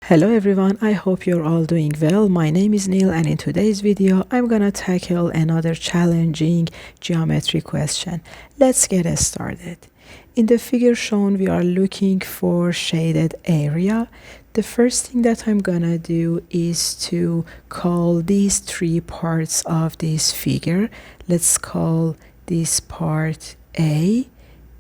Hello everyone, I hope you're all doing well. My name is Neil and in today's video I'm gonna tackle another challenging geometry question. Let's get started. In the figure shown we are looking for shaded area. The first thing that I'm gonna do is to call these three parts of this figure. Let's call this part A.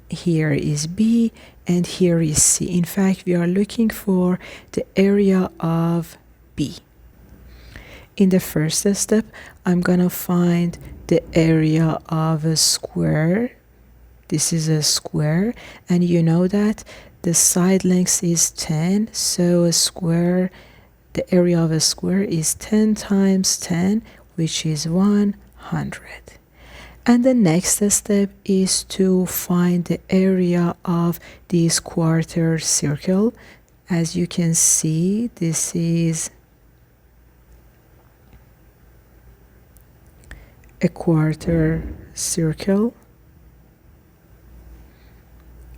Here is B and here is C. In fact, we are looking for the area of B. In the first step, I'm gonna find the area of a square. This is a square, and you know that the side length is 10, so a square, the area of a square is 10 times 10, which is 100. And the next step is to find the area of this quarter circle. As you can see, this is a quarter circle.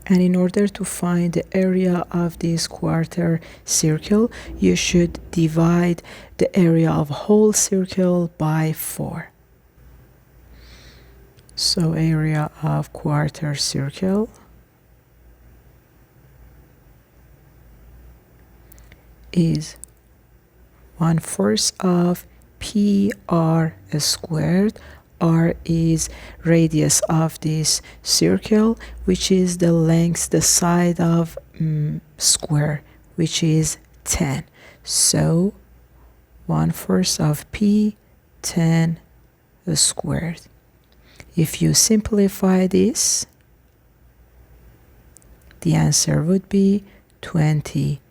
And in order to find the area of this quarter circle, you should divide the area of whole circle by 4. So area of quarter circle is 1/4 of PR squared. R is radius of this circle, which is the length, the side of square, which is 10. So 1/4 of P 10 squared. If you simplify this, the answer would be 25p.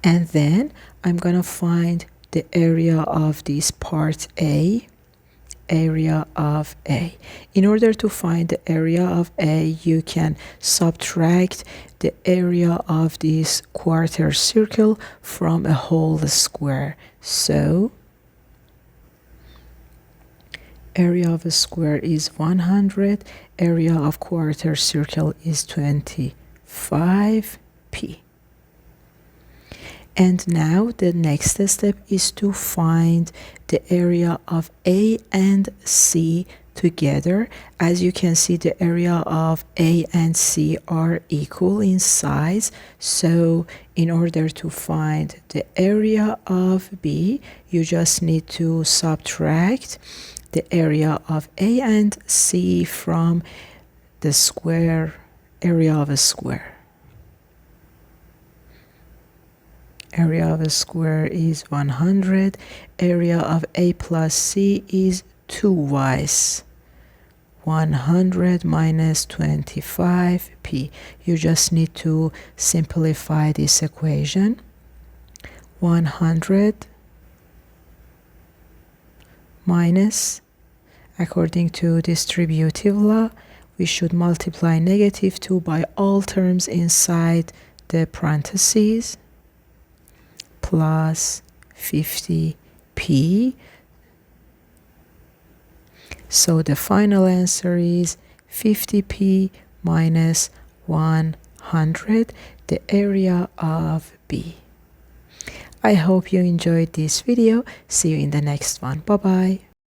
And then I'm going to find the area of this part A, area of A. In order to find the area of A, you can subtract the area of this quarter circle from a whole square. So area of a square is 100, area of quarter circle is 25p. And now the next step is to find the area of A and C together. As you can see, the area of A and C are equal in size. So in order to find the area of B, you just need to subtract the area of A and C from the square area of a square. Area of a square is 100. Area of A plus C is 2y. 100 minus 25p. You just need to simplify this equation. 100 minus, according to distributive law, we should multiply -2 by all terms inside the parentheses, plus 50p. So the final answer is 50p minus 100, the area of B. I hope you enjoyed this video. See you in the next one. Bye bye.